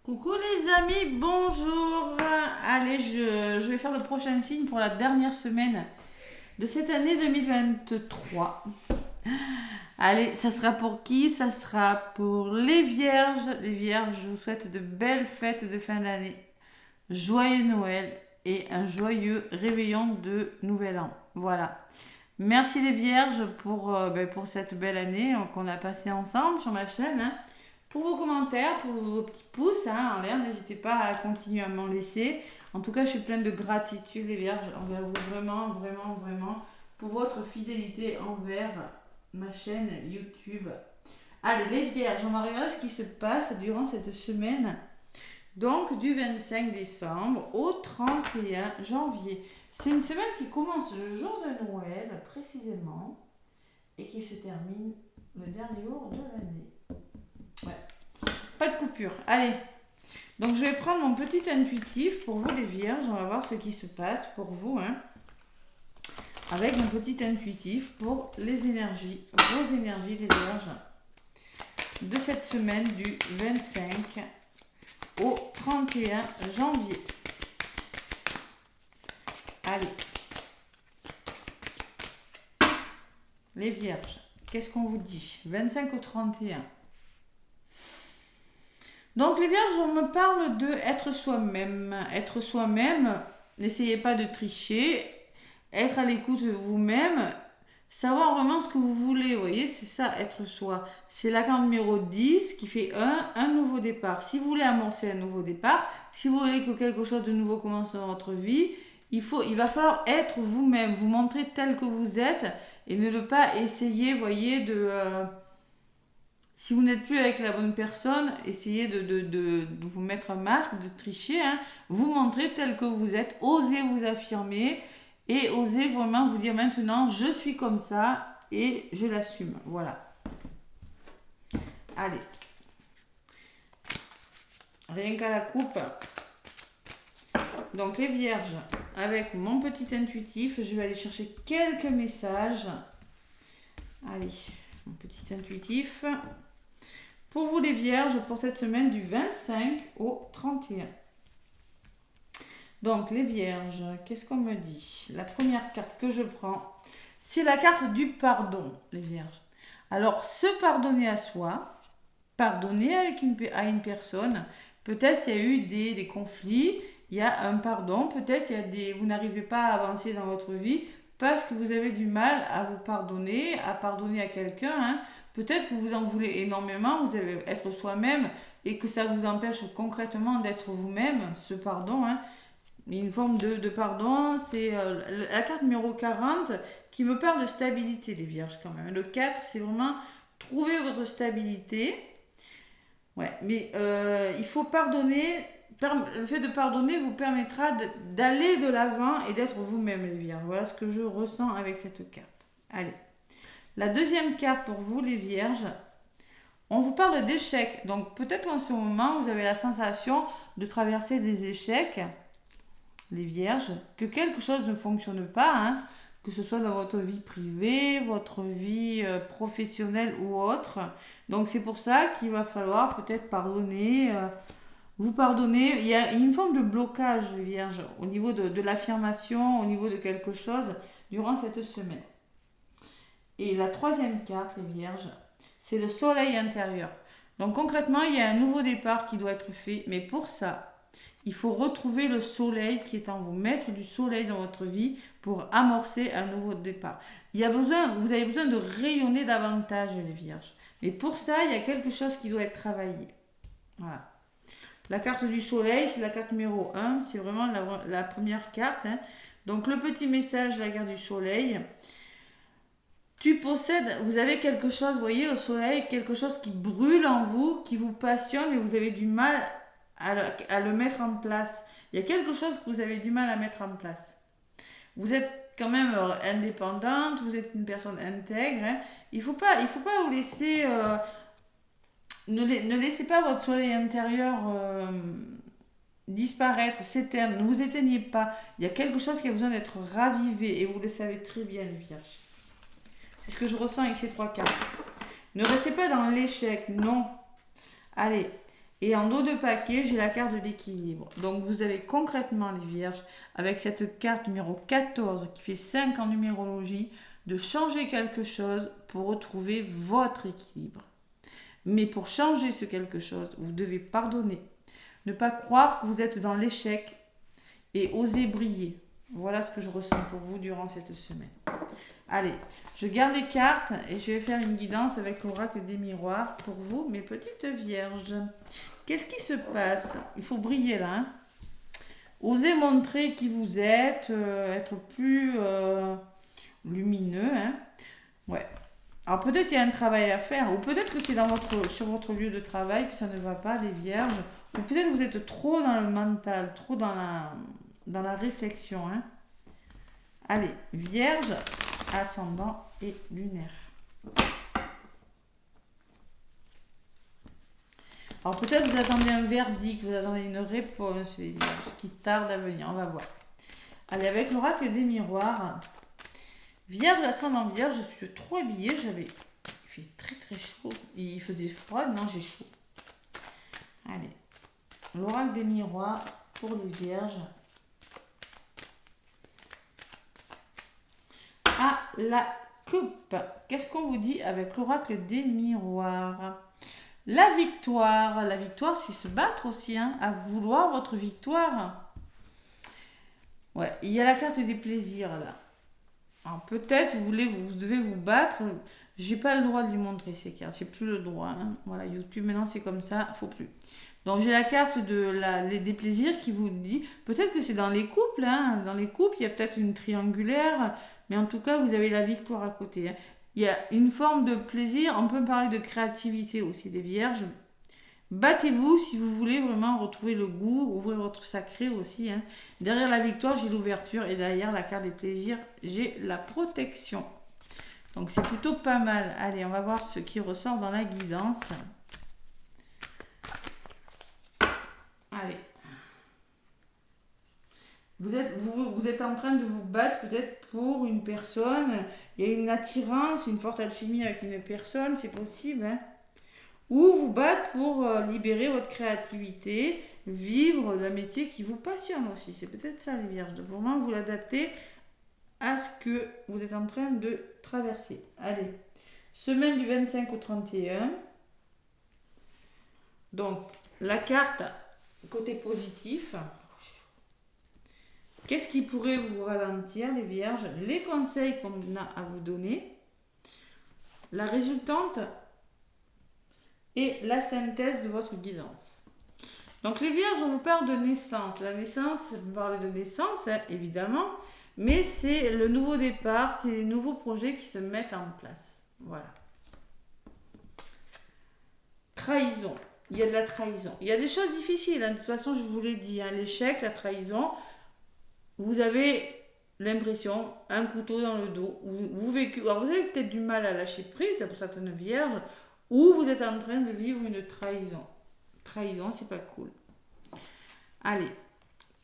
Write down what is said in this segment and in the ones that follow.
Coucou les amis, bonjour. Allez, je vais faire le prochain signe pour la dernière semaine de cette année 2023. Allez, ça sera pour qui? Ça sera pour les vierges. Les vierges, je vous souhaite de belles fêtes de fin d'année. Joyeux Noël et un joyeux réveillon de Nouvel An. Voilà. Merci les vierges pour cette belle année qu'on a passée ensemble sur ma chaîne. Pour vos commentaires, pour vos petits pouces en l'air, n'hésitez pas à continuer à m'en laisser. En tout cas, je suis pleine de gratitude, les vierges, envers vous, vraiment, vraiment, vraiment, pour votre fidélité envers ma chaîne YouTube. Allez, les vierges, on va regarder ce qui se passe durant cette semaine. Donc, du 25 décembre au 31 janvier. C'est une semaine qui commence le jour de Noël, précisément, et qui se termine le dernier jour de l'année. Ouais. Pas de coupure. Allez. Donc je vais prendre mon petit intuitif pour vous les vierges. On va voir ce qui se passe pour vous. Avec mon petit intuitif pour les énergies. Vos énergies les vierges. De cette semaine du 25 au 31 janvier. Allez. Les vierges. Qu'est-ce qu'on vous dit? 25 au 31. Donc les vierges, on me parle de être soi-même. Être soi-même, n'essayez pas de tricher. Être à l'écoute de vous-même. Savoir vraiment ce que vous voulez, vous voyez, c'est ça, être soi. C'est la carte numéro 10 qui fait un nouveau départ. Si vous voulez amorcer un nouveau départ, si vous voulez que quelque chose de nouveau commence dans votre vie, il va falloir être vous-même, vous montrer tel que vous êtes et ne pas essayer, vous voyez, si vous n'êtes plus avec la bonne personne, essayez de vous mettre un masque, de tricher, vous montrer tel que vous êtes, osez vous affirmer et osez vraiment vous dire maintenant je suis comme ça et je l'assume. Voilà. Allez. Rien qu'à la coupe. Donc les vierges, avec mon petit intuitif, je vais aller chercher quelques messages. Allez, mon petit intuitif. Pour vous les vierges, pour cette semaine du 25 au 31. Donc les vierges, qu'est-ce qu'on me dit? La première carte que je prends, c'est la carte du pardon, les vierges. Alors, se pardonner à soi, pardonner à une personne, peut-être il y a eu des conflits, il y a un pardon, peut-être vous n'arrivez pas à avancer dans votre vie parce que vous avez du mal à vous pardonner, à pardonner à quelqu'un, Peut-être que vous en voulez énormément, vous allez être soi-même et que ça vous empêche concrètement d'être vous-même, ce pardon. Une forme de pardon, c'est la carte numéro 40 qui me parle de stabilité, les vierges quand même. Le 4, c'est vraiment trouver votre stabilité. Ouais, mais il faut pardonner. Le fait de pardonner vous permettra d'aller de l'avant et d'être vous-même, les vierges. Voilà ce que je ressens avec cette carte. Allez. La deuxième carte pour vous, les vierges, on vous parle d'échecs. Donc peut-être qu'en ce moment, vous avez la sensation de traverser des échecs, les vierges, que quelque chose ne fonctionne pas, que ce soit dans votre vie privée, votre vie professionnelle ou autre. Donc c'est pour ça qu'il va falloir peut-être pardonner, vous pardonner. Il y a une forme de blocage, les vierges, au niveau de l'affirmation, au niveau de quelque chose durant cette semaine. Et la troisième carte, les vierges, c'est le soleil intérieur. Donc concrètement, il y a un nouveau départ qui doit être fait. Mais pour ça, il faut retrouver le soleil qui est en vous. Mettre du soleil dans votre vie pour amorcer un nouveau départ. Vous avez besoin de rayonner davantage, les vierges. Mais pour ça, il y a quelque chose qui doit être travaillé. Voilà. La carte du soleil, c'est la carte numéro 1. C'est vraiment la première carte. Donc le petit message, la carte du soleil. Vous avez quelque chose, vous voyez, au soleil, quelque chose qui brûle en vous, qui vous passionne et vous avez du mal à le mettre en place. Il y a quelque chose que vous avez du mal à mettre en place. Vous êtes quand même indépendante, vous êtes une personne intègre. Il faut pas vous laisser... ne laissez pas votre soleil intérieur disparaître, s'éteindre. Ne vous éteignez pas. Il y a quelque chose qui a besoin d'être ravivé et vous le savez très bien, les vierges. C'est ce que je ressens avec ces trois cartes. Ne restez pas dans l'échec, non. Allez. Et en dos de paquet, j'ai la carte de l'équilibre. Donc vous avez concrètement les vierges, avec cette carte numéro 14 qui fait 5 en numérologie, de changer quelque chose pour retrouver votre équilibre. Mais pour changer ce quelque chose, vous devez pardonner. Ne pas croire que vous êtes dans l'échec et oser briller. Voilà ce que je ressens pour vous durant cette semaine. Allez, je garde les cartes et je vais faire une guidance avec l'oracle des miroirs pour vous, mes petites vierges. Qu'est-ce qui se passe? Il faut briller là. Hein. Osez montrer qui vous êtes, être plus lumineux. Hein. Ouais. Alors peut-être il y a un travail à faire, ou peut-être que c'est sur votre lieu de travail que ça ne va pas, les vierges, ou peut-être que vous êtes trop dans le mental, trop dans la réflexion. Hein. Allez, vierge, ascendant et lunaire. Alors peut-être vous attendez un verdict, vous attendez une réponse, les vierges, qui tarde à venir, on va voir. Allez, avec l'oracle des miroirs, vierge, ascendant vierge, je suis trop habillée, il fait très très chaud, il faisait froid, non j'ai chaud. Allez, l'oracle des miroirs pour les vierges. À la coupe, qu'est-ce qu'on vous dit avec l'oracle des miroirs? La victoire, c'est se battre aussi, hein, à vouloir votre victoire. Ouais, il y a la carte des plaisirs là. Alors peut-être vous devez vous battre. J'ai pas le droit de lui montrer ces cartes, j'ai plus le droit. Hein. Voilà, YouTube maintenant c'est comme ça, faut plus. Donc j'ai la carte des plaisirs qui vous dit, peut-être que c'est dans les couples, hein. Dans les couples il y a peut-être une triangulaire, mais en tout cas vous avez la victoire à côté. Hein. Il y a une forme de plaisir, on peut parler de créativité aussi des vierges. Battez-vous si vous voulez vraiment retrouver le goût, ouvrir votre sacré aussi. Hein. Derrière la victoire, j'ai l'ouverture et derrière la carte des plaisirs, j'ai la protection. Donc c'est plutôt pas mal. Allez, on va voir ce qui ressort dans la guidance. Allez. Vous êtes en train de vous battre peut-être pour une personne. Il y a une attirance, une forte alchimie avec une personne, c'est possible. Hein. Ou vous battre pour libérer votre créativité, vivre d'un métier qui vous passionne aussi. C'est peut-être ça les vierges. Donc vraiment vous l'adaptez à ce que vous êtes en train de traverser. Allez, semaine du 25 au 31. Donc la carte côté positif. Qu'est-ce qui pourrait vous ralentir, les vierges? Les conseils qu'on a à vous donner, la résultante et la synthèse de votre guidance. Donc les vierges, on vous parle de naissance. La naissance, vous parlez de naissance, hein, évidemment, mais c'est le nouveau départ, c'est les nouveaux projets qui se mettent en place. Voilà. Trahison. Il y a de la trahison. Il y a des choses difficiles, hein. De toute façon, je vous l'ai dit, hein, l'échec, la trahison. Vous avez l'impression, un couteau dans le dos, alors vous avez peut-être du mal à lâcher prise, c'est pour certaines vierges, ou vous êtes en train de vivre une trahison. Trahison, c'est pas cool. Allez,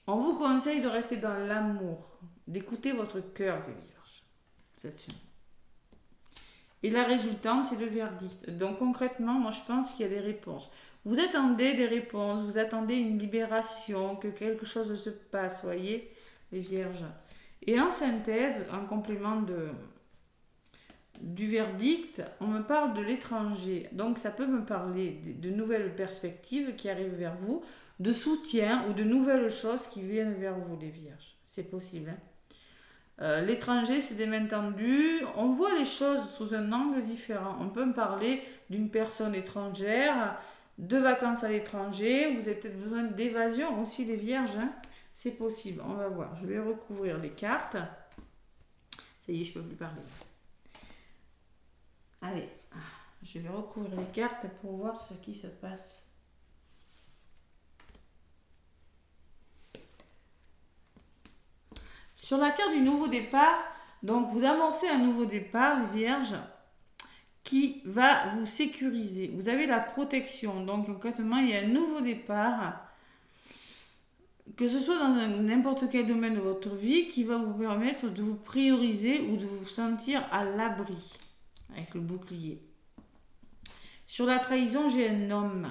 on vous conseille de rester dans l'amour, d'écouter votre cœur, les vierges. Cette semaine. Et la résultante, c'est le verdict. Donc concrètement, moi je pense qu'il y a des réponses. Vous attendez des réponses, vous attendez une libération, que quelque chose se passe, voyez, les vierges. Et en synthèse, en complément du verdict, on me parle de l'étranger. Donc ça peut me parler de nouvelles perspectives qui arrivent vers vous, de soutien ou de nouvelles choses qui viennent vers vous, les vierges. C'est possible. Hein. L'étranger, c'est des mains tendues. On voit les choses sous un angle différent. On peut me parler d'une personne étrangère, de vacances à l'étranger. Vous avez peut-être besoin d'évasion aussi, les vierges. Hein. C'est possible. On va voir. Je vais recouvrir les cartes. Ça y est, je ne peux plus parler. Allez, je vais recouvrir les cartes pour voir ce qui se passe. Sur la carte du nouveau départ, donc vous amorcez un nouveau départ, les vierges, qui va vous sécuriser. Vous avez la protection, donc concrètement, il y a un nouveau départ, que ce soit dans n'importe quel domaine de votre vie, qui va vous permettre de vous prioriser ou de vous sentir à l'abri, avec le bouclier. Sur la trahison, j'ai un homme.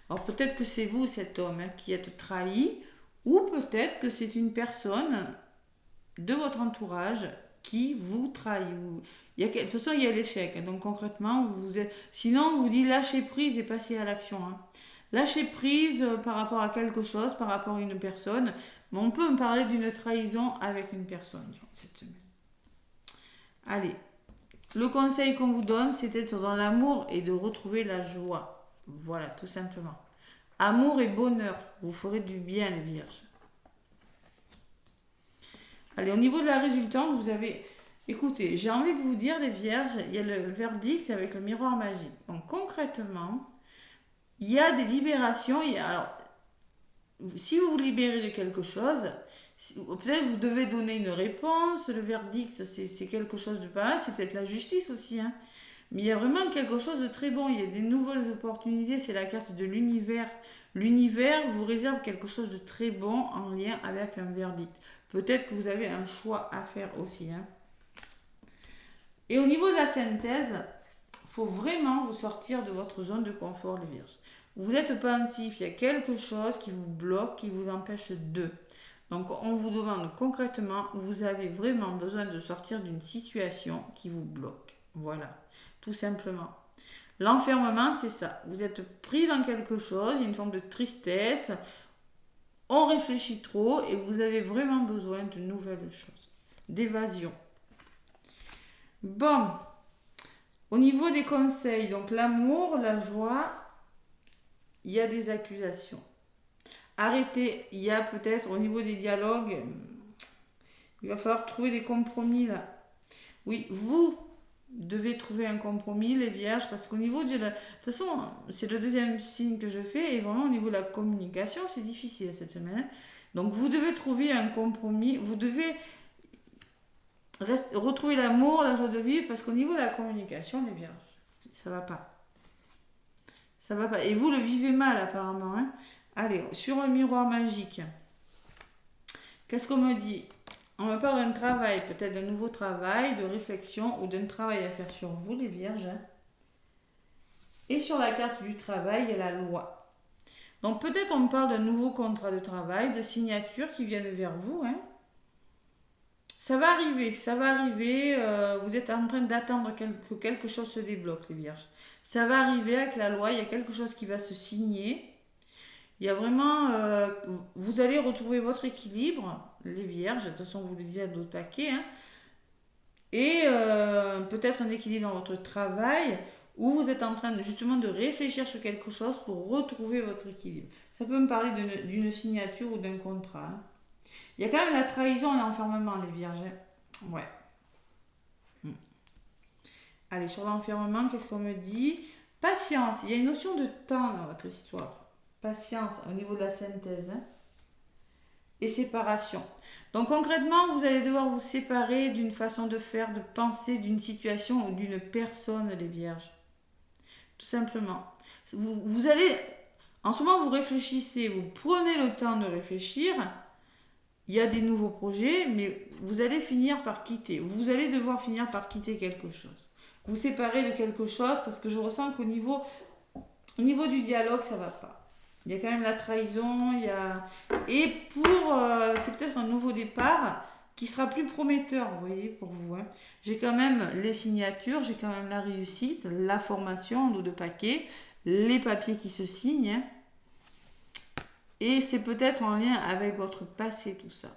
Alors peut-être que c'est vous, cet homme, hein, qui êtes trahi, ou peut-être que c'est une personne de votre entourage qui vous trahit. De toute façon, il y a l'échec. Donc concrètement, sinon, on vous dit lâcher prise et passer à l'action. Hein. Lâcher prise par rapport à quelque chose, par rapport à une personne. Mais on peut me parler d'une trahison avec une personne cette semaine. Allez, le conseil qu'on vous donne, c'est d'être dans l'amour et de retrouver la joie. Voilà, tout simplement. Amour et bonheur, vous ferez du bien, les vierges. Allez, au niveau de la résultante, vous avez... Écoutez, j'ai envie de vous dire, les vierges, il y a le verdict avec le miroir magique. Donc concrètement, il y a des libérations. Alors, si vous vous libérez de quelque chose, peut-être vous devez donner une réponse. Le verdict, c'est quelque chose de pas mal. C'est peut-être la justice aussi. Hein. Mais il y a vraiment quelque chose de très bon. Il y a des nouvelles opportunités. C'est la carte de l'univers. L'univers vous réserve quelque chose de très bon en lien avec un verdict. Peut-être que vous avez un choix à faire aussi. Hein. Et au niveau de la synthèse, il faut vraiment vous sortir de votre zone de confort, les vierges. Vous êtes pensif, il y a quelque chose qui vous bloque, qui vous empêche de. Donc on vous demande concrètement, vous avez vraiment besoin de sortir d'une situation qui vous bloque. Voilà, tout simplement. L'enfermement, c'est ça. Vous êtes pris dans quelque chose, il y a une forme de tristesse, on réfléchit trop et vous avez vraiment besoin de nouvelles choses, d'évasion. Bon, au niveau des conseils, donc l'amour, la joie, il y a des accusations. Arrêtez, il y a peut-être au niveau des dialogues, il va falloir trouver des compromis là. Oui, vous devez trouver un compromis, les vierges, parce qu'au niveau de la... De toute façon, c'est le deuxième signe que je fais, et vraiment au niveau de la communication, c'est difficile cette semaine. Donc vous devez trouver un compromis, vous devez retrouver l'amour, la joie de vivre, parce qu'au niveau de la communication, les vierges, ça va pas. Ça va pas. Et vous le vivez mal apparemment. Hein. Allez, sur le miroir magique, qu'est-ce qu'on me dit ? On me parle d'un travail, peut-être d'un nouveau travail, de réflexion ou d'un travail à faire sur vous, les vierges. Hein. Et sur la carte du travail, il y a la loi. Donc peut-être on me parle d'un nouveau contrat de travail, de signature qui viennent vers vous. Hein. Ça va arriver. Vous êtes en train d'attendre que quelque chose se débloque, les vierges. Ça va arriver avec la loi, il y a quelque chose qui va se signer. Il y a vraiment... vous allez retrouver votre équilibre, les vierges. De toute façon, vous le disiez à d'autres paquets. Hein. Et peut-être un équilibre dans votre travail où vous êtes en train justement de réfléchir sur quelque chose pour retrouver votre équilibre. Ça peut me parler d'une signature ou d'un contrat. Hein. Il y a quand même la trahison et l'enfermement, les vierges. Ouais. Allez, sur l'enfermement, qu'est-ce qu'on me dit ? Patience. Il y a une notion de temps dans votre histoire. Patience au niveau de la synthèse. Hein. Et séparation. Donc concrètement, vous allez devoir vous séparer d'une façon de faire, de penser, d'une situation ou d'une personne, les vierges. Tout simplement. Vous allez... En ce moment, vous réfléchissez, vous prenez le temps de réfléchir. Il y a des nouveaux projets, mais vous allez finir par quitter. Vous allez devoir finir par quitter quelque chose. Vous séparer de quelque chose parce que je ressens qu'au niveau du dialogue, ça ne va pas. Il y a quand même la trahison, et c'est peut-être un nouveau départ qui sera plus prometteur, vous voyez, pour vous. Hein. J'ai quand même les signatures, j'ai quand même la réussite, la formation en dos de paquet, les papiers qui se signent. Hein. Et c'est peut-être en lien avec votre passé, tout ça.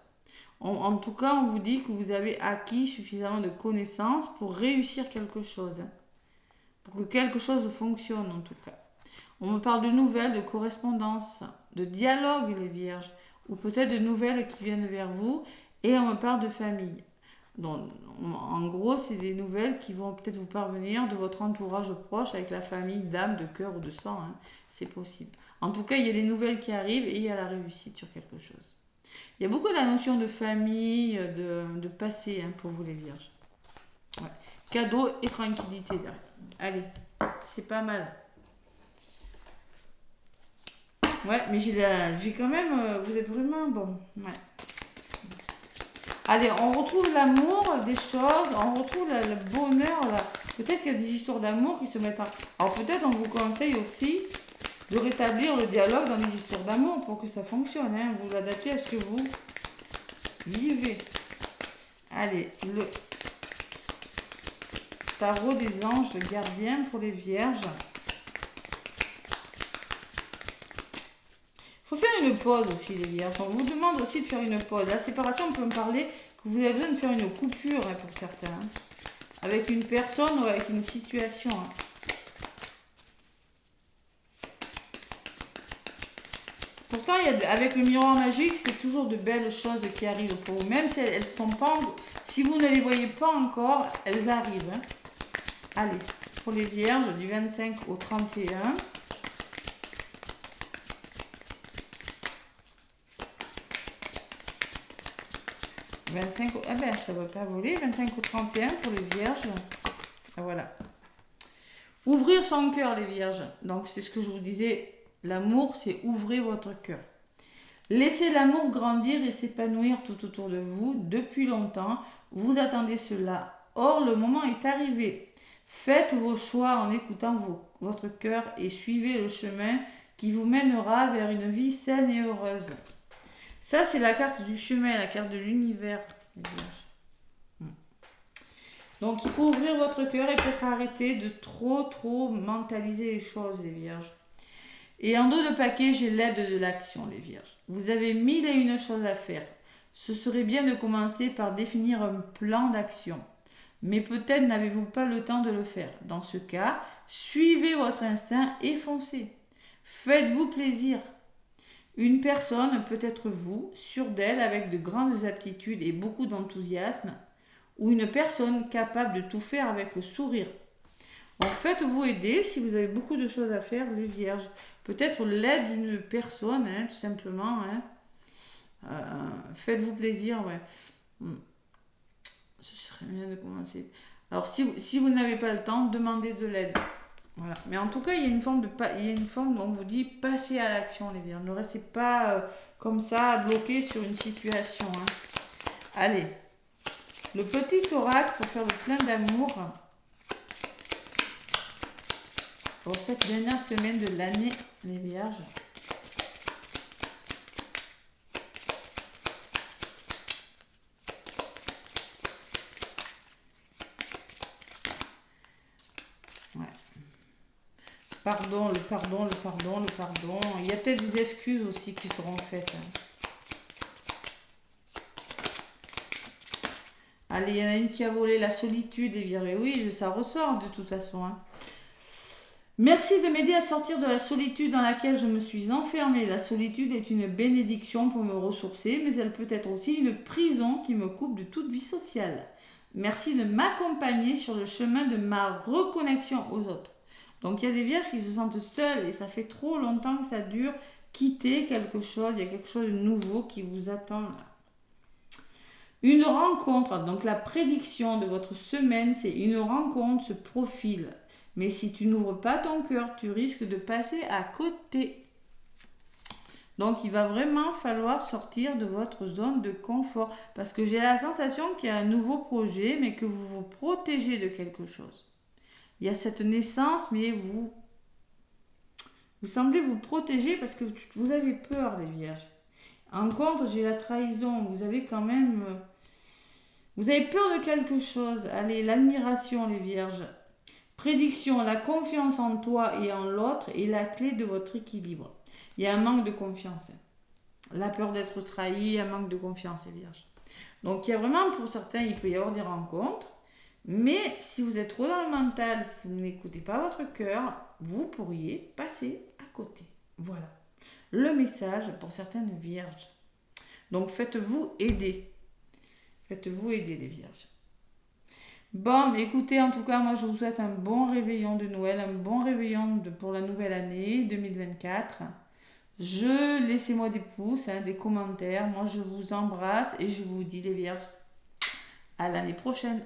En tout cas, on vous dit que vous avez acquis suffisamment de connaissances pour réussir quelque chose. Hein. Pour que quelque chose fonctionne, en tout cas. On me parle de nouvelles, de correspondances, de dialogue, les vierges. Ou peut-être de nouvelles qui viennent vers vous. Et on me parle de famille. Donc, en gros, c'est des nouvelles qui vont peut-être vous parvenir de votre entourage proche avec la famille d'âme, de cœur ou de sang. Hein. C'est possible. En tout cas, il y a les nouvelles qui arrivent et il y a la réussite sur quelque chose. Il y a beaucoup de la notion de famille, de passé hein, pour vous les vierges. Ouais. Cadeau et tranquillité. Là. Allez, c'est pas mal. Ouais, mais j'ai quand même... vous êtes vraiment bon. Ouais. Allez, on retrouve l'amour des choses, on retrouve le bonheur. Là. Peut-être qu'il y a des histoires d'amour qui se mettent en... Alors peut-être on vous conseille aussi de rétablir le dialogue dans les histoires d'amour pour que ça fonctionne. Hein. Vous l'adaptez à ce que vous vivez. Allez, le tarot des anges gardiens pour les vierges. Il faut faire une pause aussi, les vierges. On vous demande aussi de faire une pause. La séparation, on peut me parler que vous avez besoin de faire une coupure hein, pour certains. Hein. Avec une personne ou avec une situation. Hein. Pourtant, avec le miroir magique, c'est toujours de belles choses qui arrivent pour vous. Même si elles sont pas... Si vous ne les voyez pas encore, elles arrivent. Hein. Allez, pour les vierges, du 25 au 31. Ah ben, ça ne va pas voler. 25 au 31 pour les vierges. Ah, voilà. Ouvrir son cœur, les vierges. Donc, c'est ce que je vous disais. L'amour, c'est ouvrir votre cœur. Laissez l'amour grandir et s'épanouir tout autour de vous. Depuis longtemps, vous attendez cela. Or, le moment est arrivé. Faites vos choix en écoutant votre cœur et suivez le chemin qui vous mènera vers une vie saine et heureuse. Ça, c'est la carte du chemin, la carte de l'univers. Donc, il faut ouvrir votre cœur et peut-être arrêter de trop mentaliser les choses, les vierges. Et en dos de paquet, j'ai l'aide de l'action, les vierges. Vous avez 1001 choses à faire. Ce serait bien de commencer par définir un plan d'action. Mais peut-être n'avez-vous pas le temps de le faire. Dans ce cas, suivez votre instinct et foncez. Faites-vous plaisir. Une personne peut être vous, sûre d'elle, avec de grandes aptitudes et beaucoup d'enthousiasme, ou une personne capable de tout faire avec le sourire. En faites-vous aider si vous avez beaucoup de choses à faire, les vierges. Peut-être l'aide d'une personne, hein, tout simplement. Hein. Faites-vous plaisir, ouais. Ce serait bien de commencer. Alors, si vous n'avez pas le temps, demandez de l'aide. Voilà. Mais en tout cas, il y a une forme où on vous dit passez à l'action, les vierges. Ne restez pas comme ça, bloqué sur une situation. Hein. Allez, le petit oracle pour faire le plein d'amour pour cette dernière semaine de l'année, les vierges. Ouais. Pardon. Il y a peut-être des excuses aussi qui seront faites. Hein. Allez, il y en a une qui a volé la solitude, les vierges. Oui, ça ressort de toute façon. Hein. Merci de m'aider à sortir de la solitude dans laquelle je me suis enfermée. La solitude est une bénédiction pour me ressourcer, mais elle peut être aussi une prison qui me coupe de toute vie sociale. Merci de m'accompagner sur le chemin de ma reconnexion aux autres. Donc il y a des vierges qui se sentent seules et ça fait trop longtemps que ça dure. Quittez quelque chose, il y a quelque chose de nouveau qui vous attend là. Une rencontre, donc la prédiction de votre semaine, c'est une rencontre se profile. Mais si tu n'ouvres pas ton cœur, tu risques de passer à côté. Donc, il va vraiment falloir sortir de votre zone de confort. Parce que j'ai la sensation qu'il y a un nouveau projet, mais que vous vous protégez de quelque chose. Il y a cette naissance, mais vous semblez vous protéger parce que vous avez peur, les vierges. En contre, j'ai la trahison. Vous avez quand même... Vous avez peur de quelque chose. Allez, l'admiration, les vierges. Prédiction, la confiance en toi et en l'autre est la clé de votre équilibre. Il y a un manque de confiance. La peur d'être trahi, un manque de confiance, les vierges. Donc, il y a vraiment, pour certains, il peut y avoir des rencontres. Mais si vous êtes trop dans le mental, si vous n'écoutez pas votre cœur, vous pourriez passer à côté. Voilà. Le message pour certaines vierges. Donc, faites-vous aider. Faites-vous aider, les vierges. Bon, écoutez, en tout cas, moi, je vous souhaite un bon réveillon de Noël, un bon réveillon pour la nouvelle année 2024. Laissez-moi des pouces, des commentaires. Moi, je vous embrasse et je vous dis, les vierges, à l'année prochaine.